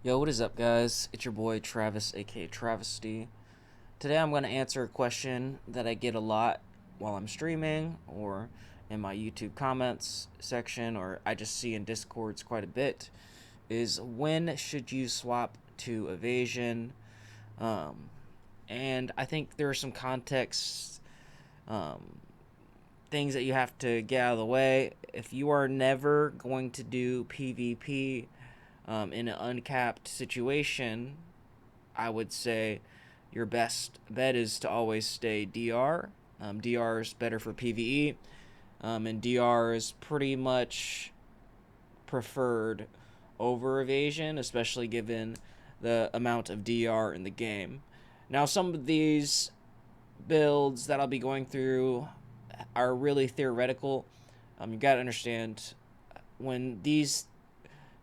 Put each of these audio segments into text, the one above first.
Yo, what is up, guys? It's your boy Travis, aka Travesty. Today I'm going to answer a question that I get a lot while I'm streaming or in my YouTube comments section, or I just see in Discords quite a bit. Is when should you swap to Evasion? Um, and I think there are some context um, things that you have to get out of the way. If you are never going to do PvP in an uncapped situation, I would say your best bet is to always stay DR. DR is better for PvE, and DR is pretty much preferred over Evasion, especially given the amount of DR in the game. Now, some of these builds that I'll be going through are really theoretical. You gotta understand when these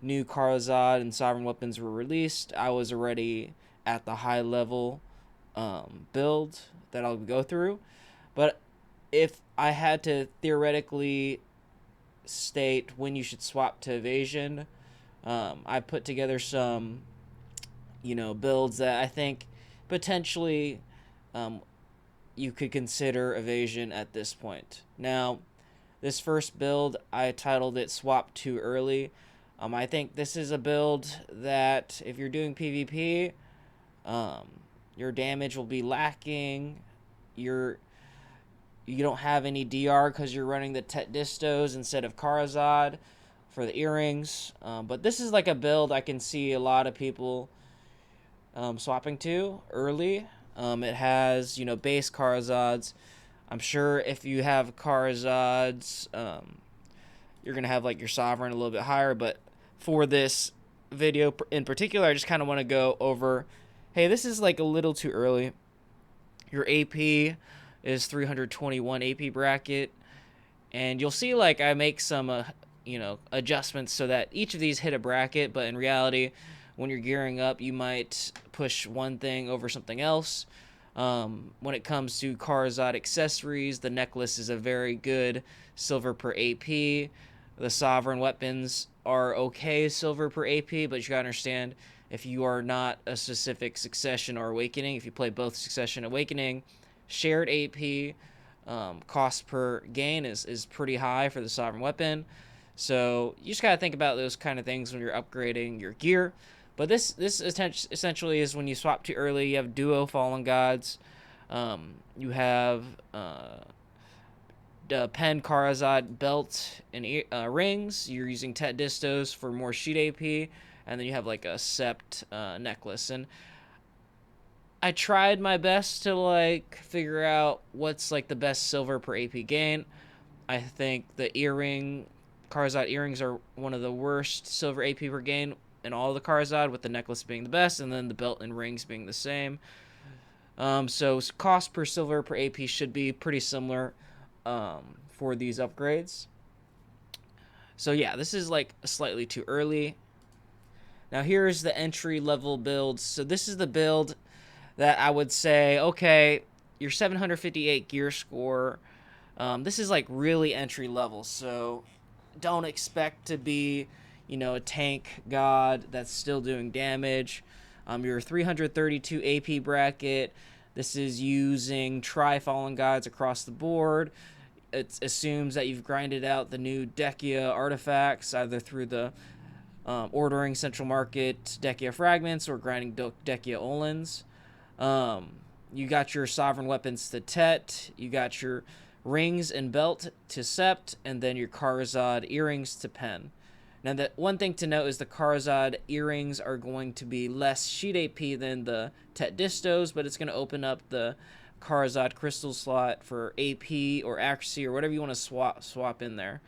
new Karazad and Sovereign weapons were released, I was already at the high level build that I'll go through. But if I had to theoretically state when you should swap to Evasion, I put together some, builds that I think potentially um, you could consider Evasion at this point. Now, this first build, I titled it Swap Too Early. I think this is a build that if you're doing PvP, um, your damage will be lacking. You don't have any DR because you're running the Tet Distos instead of Karazad for the earrings. But this is like a build I can see a lot of people swapping to early. It has base Karazads. I'm sure if you have Karazads, you're gonna have like your Sovereign a little bit higher. But for this video in particular, I just kind of want to go over, hey, this is like a little too early. Your AP is 321 AP bracket, and you'll see like I make some adjustments so that each of these hit a bracket, but in reality, when you're gearing up, you might push one thing over something else. When it comes to Karazad accessories, the necklace is a very good silver per AP. The Sovereign weapons are okay silver per AP, but you gotta understand, if you are not a specific Succession or Awakening, if you play both Succession and Awakening, shared AP cost per gain is pretty high for the Sovereign weapon. So you just gotta think about those kind of things when you're upgrading your gear. But this essentially is when you swap too early. You have duo Fallen Gods. You have the Pen Karazad belt and rings. You're using Tet Distos for more sheet AP, and then you have like a Sept necklace. And I tried my best to like figure out what's like the best silver per AP gain. I think the Karazad earrings are one of the worst silver AP per gain in all of the Karazad, with the necklace being the best, and then the belt and rings being the same. So cost per silver per AP should be pretty similar for these upgrades. So yeah, this is like slightly too early. Now here's the entry level builds. So this is the build that I would say, okay, your 758 gear score. This is like really entry level, so don't expect to be, a tank god that's still doing damage. Your 332 AP bracket. This is using Fallen Gods across the board. It assumes that you've grinded out the new Dekia artifacts, either through the ordering Central Market Dekia fragments or grinding Dekia Olins. You got your Sovereign weapons to Tet. You got your rings and belt to Sept, and then your Karazad earrings to Pen. Now, the one thing to note is the Karazad earrings are going to be less sheet AP than the Tet Distos, but it's going to open up the Karazad crystal slot for AP or accuracy or whatever you want to swap in there.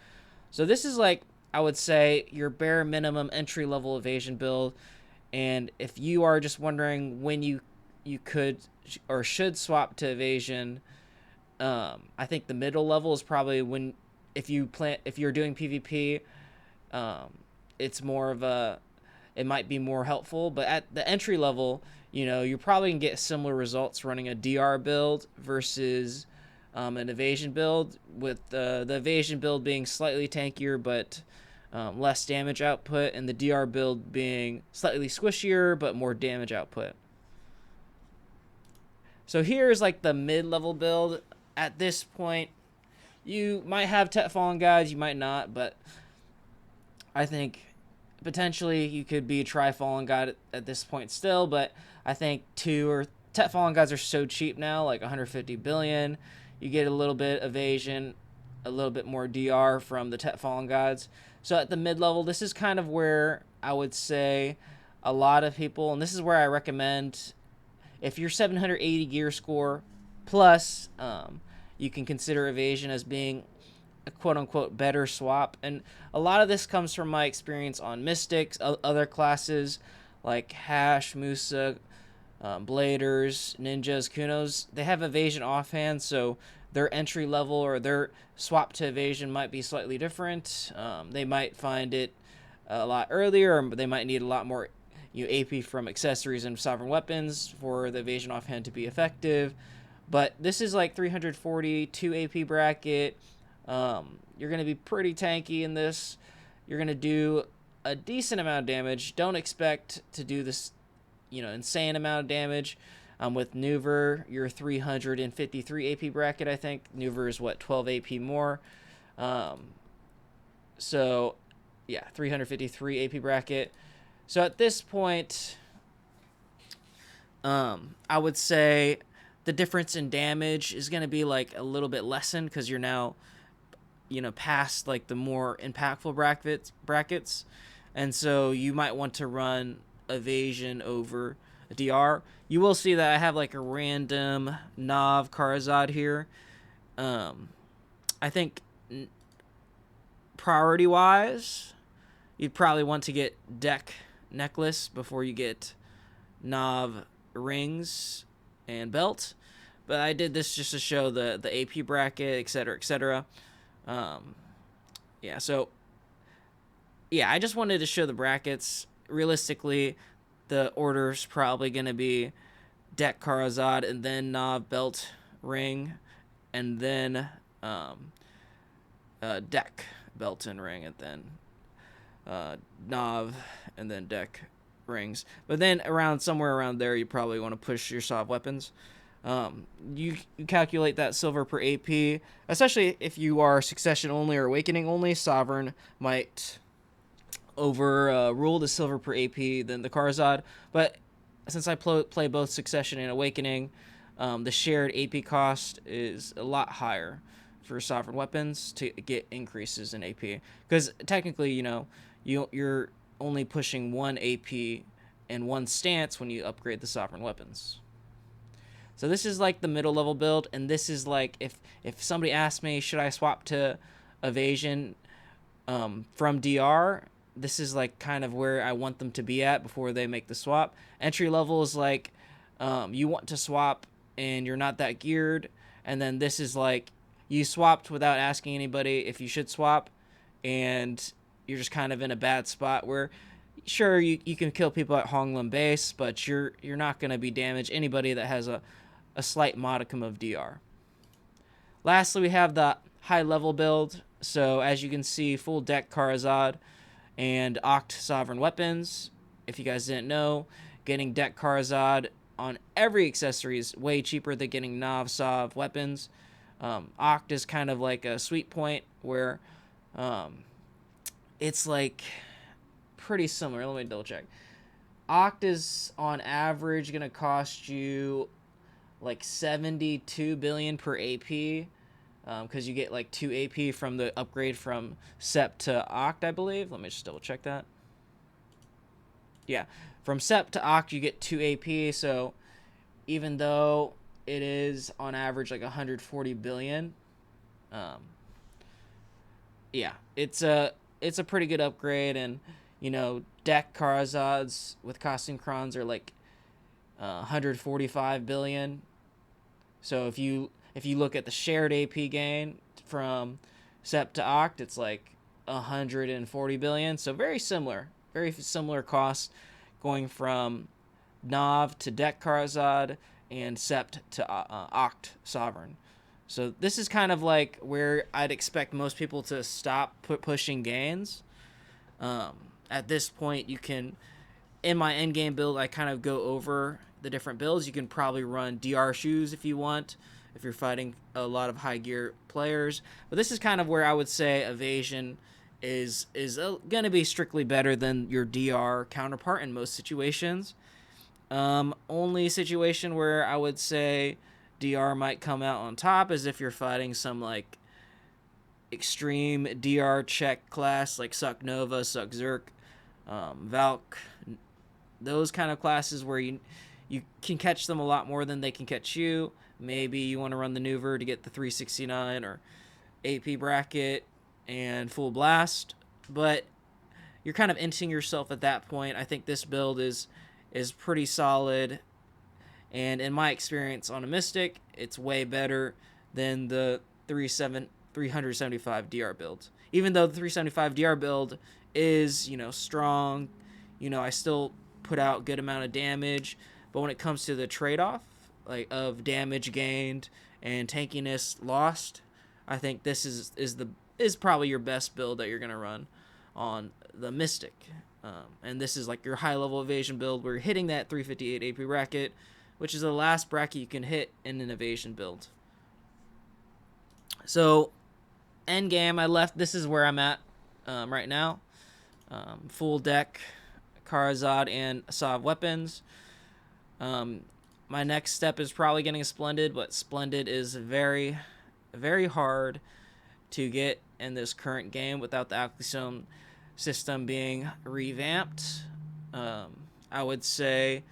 So this is like, I would say, your bare minimum entry level Evasion build. And if you are just wondering when you could or should swap to Evasion, I think the middle level is probably when if you're doing PvP. It's more of it might be more helpful, but at the entry level, you're probably gonna get similar results running a DR build versus an Evasion build, with the Evasion build being slightly tankier, but less damage output, and the DR build being slightly squishier but more damage output. So here's like the mid-level build. At this point, you might have Tet Fallen Gods, you might not, but I think potentially you could be a Tri-Fallen God at this point still, but I think Tet Fallen Gods are so cheap now, like 150 billion. You get a little bit evasion, a little bit more DR from the Tet Fallen Gods. So at the mid-level, this is kind of where I would say a lot of people, and this is where I recommend, if you're 780 gear score plus, you can consider Evasion as being a quote-unquote better swap. And a lot of this comes from my experience on Mystics, other classes like Hash, Musa, Bladers, Ninjas, Kunos. They have Evasion offhand, so their entry level or their swap to Evasion might be slightly different. They might find it a lot earlier, or they might need a lot more AP from accessories and sovereign weapons for the Evasion offhand to be effective. But this is like 342 AP bracket. You're going to be pretty tanky in this. You're going to do a decent amount of damage. Don't expect to do this, insane amount of damage. With Nuver, your 353 AP bracket, I think. Nuver is, 12 AP more. So, yeah, 353 AP bracket. So at this point, I would say the difference in damage is going to be like a little bit lessened because you're now, past like the more impactful brackets. And so you might want to run Evasion over DR. You will see that I have like a random Nav Karazad here. I think priority wise, you'd probably want to get Deck Necklace before you get Nav Rings and Belt. But I did this just to show the AP bracket, etc., etc. I just wanted to show the brackets. Realistically, the order's probably going to be Deck Karazad and then Nav Belt Ring and then Deck Belt and Ring and then Nav and then Deck Rings. But then somewhere around there, you probably want to push your soft weapons. You calculate that silver per AP, especially if you are Succession only or Awakening only. Sovereign might overrule the silver per AP than the Karazad, but since I play both Succession and Awakening, the shared AP cost is a lot higher for sovereign weapons to get increases in AP, because technically, you're only pushing one AP and one stance when you upgrade the sovereign weapons. So this is like the middle level build, and this is like if somebody asked me, should I swap to Evasion from DR, this is like kind of where I want them to be at before they make the swap. Entry level is like you want to swap and you're not that geared, and then this is like you swapped without asking anybody if you should swap, and you're just kind of in a bad spot where sure you can kill people at Honglim base, but you're not going to be damage anybody that has a slight modicum of DR. Lastly, we have the high level build. So as you can see, full deck Karazad and Oct sovereign weapons. If you guys didn't know, getting deck Karazad on every accessory is way cheaper than getting Nav Sov weapons. Oct is kind of like a sweet point where it's like pretty similar. Let me double check. Oct is on average going to cost you like 72 billion per AP, because you get like 2 AP from the upgrade from Sept to Oct, I believe. Let me just double check that. Yeah, from Sept to Oct you get 2 AP, so even though it is on average like 140 billion, it's a pretty good upgrade. And deck Karazads with costume crons are like 145 billion. So if you look at the shared AP gain from Sept to Oct, it's like 140 billion. So very similar costs going from Nav to deck Karazad and Sept to Oct Sovereign. So this is kind of like where I'd expect most people to stop pushing gains. At this point, you can, in my endgame build, I kind of go over the different builds. You can probably run DR shoes if you want, if you're fighting a lot of high gear players. But this is kind of where I would say Evasion is going to be strictly better than your DR counterpart in most situations. Only situation where I would say DR might come out on top is if you're fighting some like extreme DR check class like Suck Nova, Suck Zerk, Valk, those kind of classes where you can catch them a lot more than they can catch you. Maybe you want to run the Nuver to get the 369 or AP bracket and full blast, but you're kind of inting yourself at that point. I think this build is pretty solid, and in my experience on a Mystic, it's way better than the 375 DR build. Even though the 375 DR build is, strong, I still put out good amount of damage, but when it comes to the trade-off like of damage gained and tankiness lost, I think this is probably your best build that you're gonna run on the Mystic. And this is like your high level evasion build where you're hitting that 358 AP bracket, which is the last bracket you can hit in an evasion build. So end game, this is where I'm at right now. Full deck Karazad and Asav weapons. My next step is probably getting a Splendid, but Splendid is very, very hard to get in this current game without the Alclistone system being revamped. I would say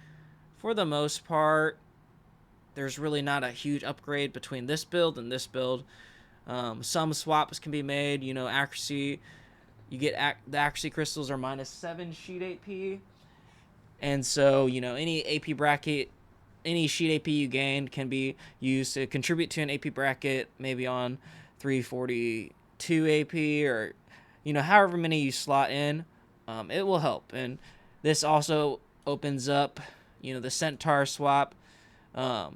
for the most part, there's really not a huge upgrade between this build and this build. Some swaps can be made, accuracy. You get the accuracy crystals are -7 sheet AP. And so, any AP bracket, any sheet AP you gain can be used to contribute to an AP bracket, maybe on 342 AP or, however many you slot in. It will help. And this also opens up, the Centaur swap. I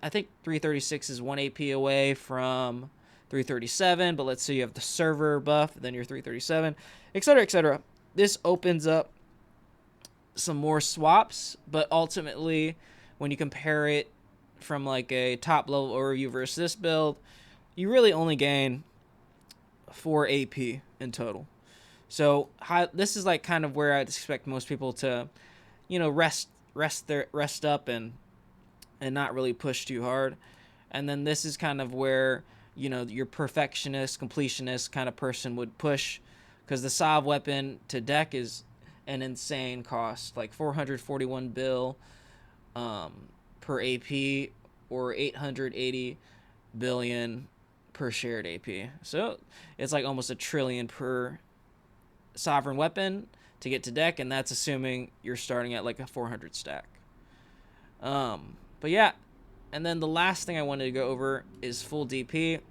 think 336 is 1 AP away from 337, but let's say you have the server buff, then you're 337, etc., etc. This opens up some more swaps, but ultimately, when you compare it from like a top level overview versus this build, you really only gain 4 AP in total. So this is like kind of where I'd expect most people to, rest up and not really push too hard. And then this is kind of where, your perfectionist, completionist kind of person would push, because the Sav weapon to deck is an insane cost, like 441 bill per AP or 880 billion per shared AP. So it's like almost $1 trillion per sovereign weapon to get to deck, and that's assuming you're starting at like a 400 stack. But yeah, and then the last thing I wanted to go over is full DP.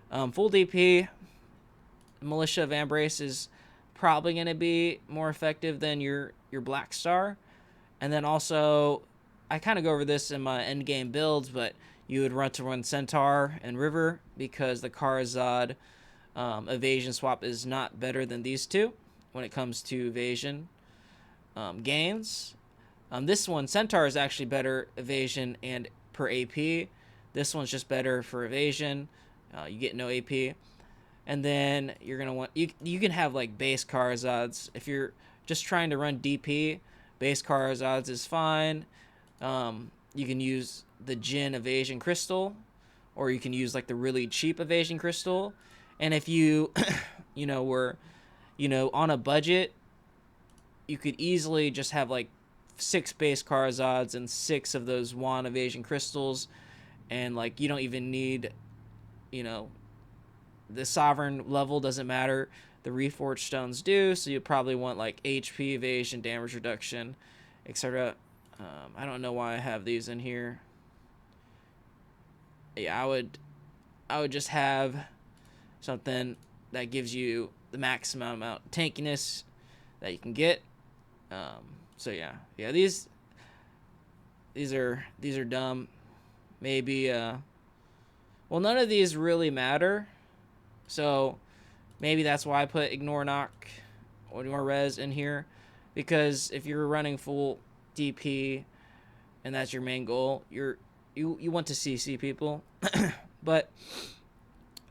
Full DP, Militia of Embrace is probably going to be more effective than your Black Star. And then also, I kind of go over this in my endgame builds, but you would run Centaur and River because the Karazad evasion swap is not better than these two when it comes to evasion gains. This one, Centaur, is actually better evasion and per AP. This one's just better for evasion. You get no AP. And then you're going to want... You can have like base Karazads. If you're just trying to run DP, base Karazads is fine. You can use the Jin evasion crystal, or you can use like the really cheap evasion crystal. And if you, were, on a budget, you could easily just have like 6 base Karazads and 6 of those Juan evasion crystals, and like you don't even need, the sovereign level doesn't matter. The reforged stones do, so you probably want like HP evasion, damage reduction, etc. I don't know why I have these in here. Yeah, I would just have something that gives you the maximum amount of tankiness that you can get. So yeah, these are dumb. Maybe well, none of these really matter, so maybe that's why I put Ignore Knock or more res in here, because if you're running full DP and that's your main goal, you want to CC people. But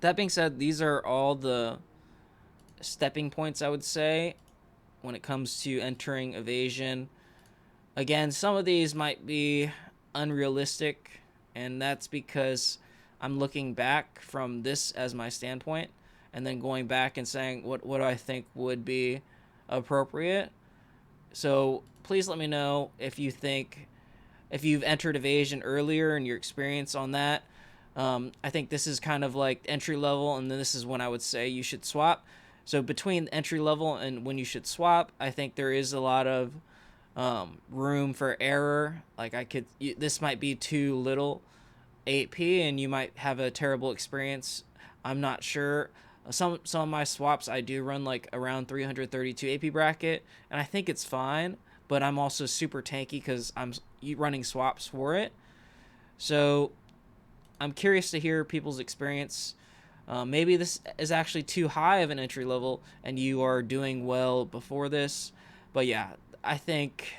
that being said, these are all the stepping points, I would say, when it comes to entering Evasion. Again, some of these might be unrealistic, and that's because I'm looking back from this as my standpoint and then going back and saying what do I think would be appropriate. So please let me know if you think, if you've entered Evasion earlier and your experience on that. I think this is kind of like entry level, and then this is when I would say you should swap. So between entry level and when you should swap, I think there is a lot of room for error. Like this might be too little AP, and you might have a terrible experience. I'm not sure. Some of my swaps I do run like around 332 AP bracket, and I think it's fine. But I'm also super tanky because I'm running swaps for it. So I'm curious to hear people's experience. Maybe this is actually too high of an entry level, and you are doing well before this. But yeah, I think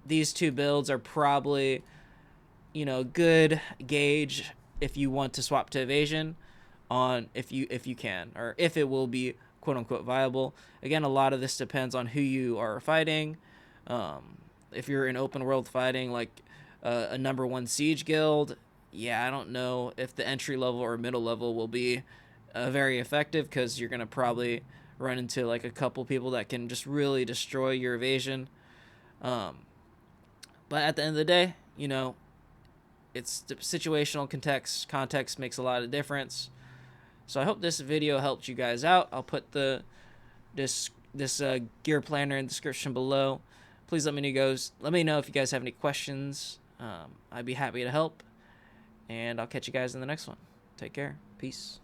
these two builds are probably, good gauge if you want to swap to Evasion, on if you can, or if it will be quote unquote viable. Again, a lot of this depends on who you are fighting. If you're in open world fighting like a number 1 siege guild, yeah, I don't know if the entry level or middle level will be very effective, because you're gonna probably run into like a couple people that can just really destroy your Evasion. But at the end of the day, it's the situational context makes a lot of difference. So I hope this video helped you guys out. I'll put this gear planner in the description below. Please let me know if you guys have any questions. I'd be happy to help, and I'll catch you guys in the next one. Take care. Peace.